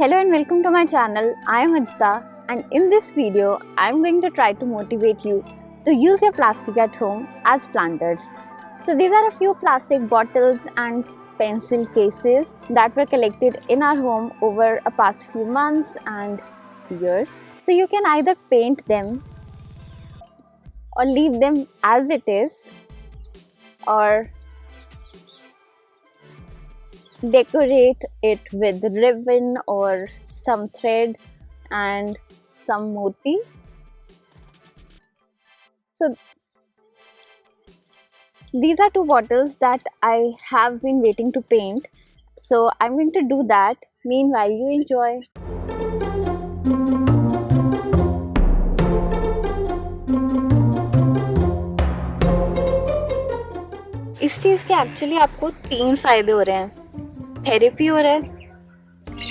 Hello and welcome to my channel. I am Ajita, and in this video I am going to try to motivate you to use your plastic at home as planters. So these are a few plastic bottles and pencil cases that were collected in our home over a past few months and years. So you can either paint them or leave them as it is, or decorate it with ribbon or some thread and some moti. So these are two bottles that I have been waiting to paint, so I'm going to do that. Meanwhile, you enjoy. इस चीज़ के actually आपको 3 फायदे हो रहे हैं. Therapy हो रहा है,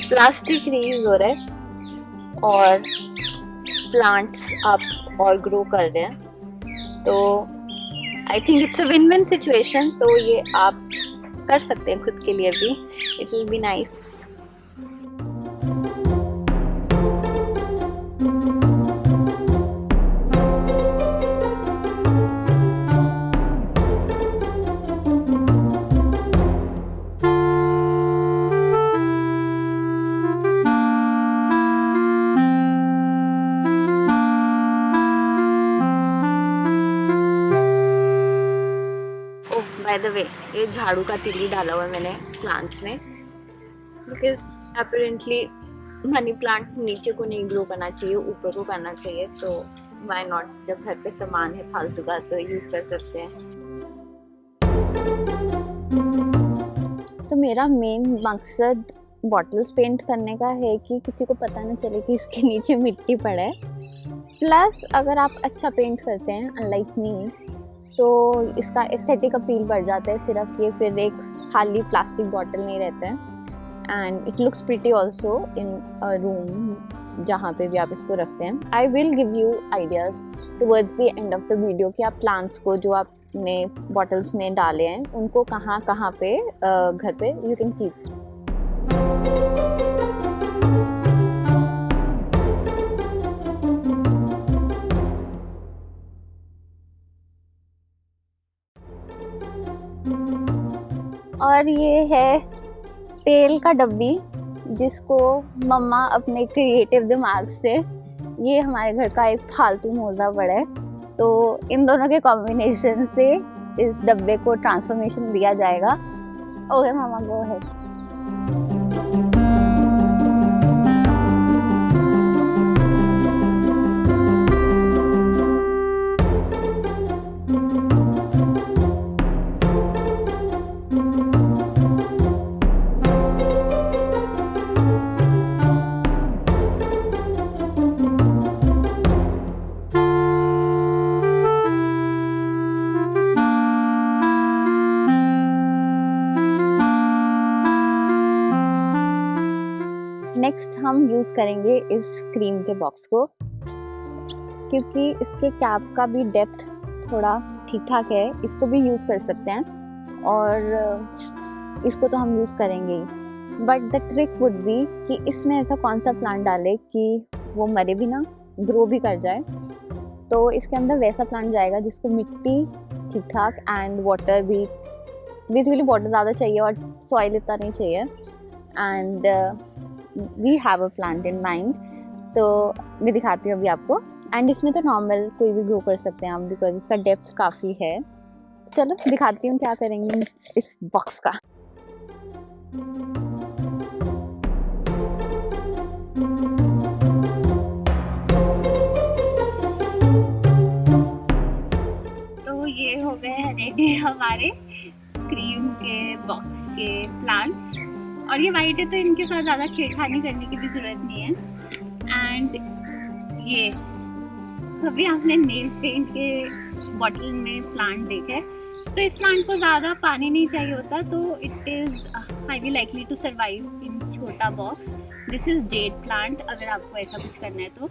प्लास्टिक रीयूज हो रहा है और प्लांट्स आप और ग्रो कर रहे हैं. तो I think it's a win win situation. तो ये आप कर सकते हैं खुद के लिए भी. It will be nice. By the way, ये झाड़ू का तिल्ली डाला हुआ है मैंने प्लांट्स में, बिकॉज अपेरेंटली मनी प्लांट नीचे को नहीं ग्रो करना चाहिए, ऊपर को करना चाहिए. तो व्हाई नॉट, जब घर पे सामान है फालतू का तो यूज़ कर सकते हैं. तो मेरा मेन मकसद बॉटल्स पेंट करने का है कि किसी को पता ना चले कि इसके नीचे मिट्टी पड़ा है. प्लस अगर आप अच्छा पेंट करते हैं अनलाइक मी, तो इसका एस्थेटिक अपील बढ़ जाता है. सिर्फ ये फिर एक खाली प्लास्टिक बॉटल नहीं रहता है. And it looks pretty also in a room जहाँ पे भी आप इसको रखते हैं. I will give you ideas towards the end of the video कि आप प्लांट्स को जो आपने बॉटल्स में डाले हैं उनको कहाँ कहाँ पे घर पे यू कैन कीप. और ये है तेल का डब्बी, जिसको मम्मा अपने क्रिएटिव दिमाग से, ये हमारे घर का एक फालतू मोजा पड़ा है, तो इन दोनों के कॉम्बिनेशन से इस डब्बे को ट्रांसफॉर्मेशन दिया जाएगा. ओके मामा, गो अहेड. नेक्स्ट हम यूज़ करेंगे इस क्रीम के बॉक्स को, क्योंकि इसके कैप का भी डेप्थ थोड़ा ठीक ठाक है. इसको भी यूज़ कर सकते हैं और इसको तो हम यूज़ करेंगे ही. But the trick would be कि इसमें ऐसा कौन सा प्लांट डाले कि वो मरे भी ना, ग्रो भी कर जाए. तो इसके अंदर वैसा प्लांट जाएगा जिसको मिट्टी ठीक ठाक एंड वाटर भी, बेसिकली वाटर ज़्यादा चाहिए और सॉइल इतना नहीं चाहिए. And we have a plant in mind. तो मैं दिखाती हूँ अभी आपको. एंड इसमें तो नॉर्मल कोई भी ग्रो कर सकते हैं आप, बिकॉज इसका डेप्थ काफ़ी है. तो चलो दिखाती हूँ क्या करेंगे इस बॉक्स का. तो ये हो गए हैं रेडी हमारे क्रीम के बॉक्स के प्लांट्स. और ये वाइट है तो इनके साथ ज़्यादा छेड़खानी करने की भी ज़रूरत नहीं है. एंड ये अभी आपने नेल पेंट के बॉटल में प्लांट देखे, तो इस प्लांट को ज़्यादा पानी नहीं चाहिए होता, तो it is highly likely to survive in छोटा box. This is jade plant, अगर आपको ऐसा कुछ करना है तो.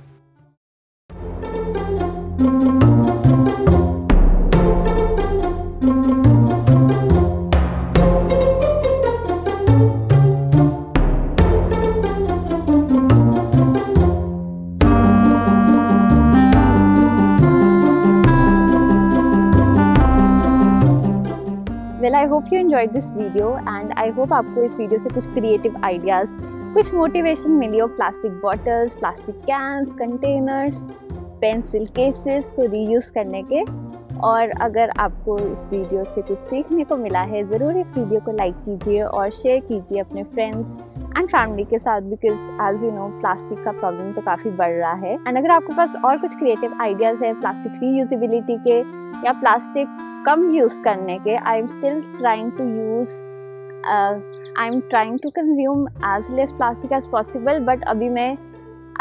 I hope you enjoyed this video and I hope आपको इस वीडियो से कुछ क्रिएटिव आइडियाज़, कुछ मोटिवेशन मिली हो plastic bottles, plastic cans, containers, pencil cases को रीयूज़ करने के। और अगर आपको इस वीडियो से कुछ सीखने को मिला है, ज़रूर इस वीडियो को लाइक कीजिए और शेयर कीजिए अपने फ्रेंड्स एंड फैमिली के साथ, because as you know plastic का प्रॉब्लम तो काफ़ी बढ़ रहा है। एंड अगर आपके पास और कुछ क्रिएटिव आइडियाज़ है प्लास्टिक रीयूजेबिलिटी के या प्लास्टिक कम यूज़ करने के, I am still trying to use I'm trying to consume as less plastic as possible, but अभी मैं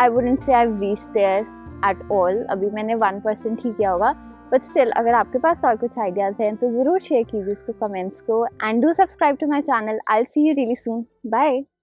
I wouldn't say I've reached there at all. अभी मैंने 1% ही किया होगा, but still अगर आपके पास और कुछ आइडियाज़ हैं तो ज़रूर शेयर कीजिए इसको कमेंट्स को, and do subscribe to my channel. I'll see you really soon. Bye.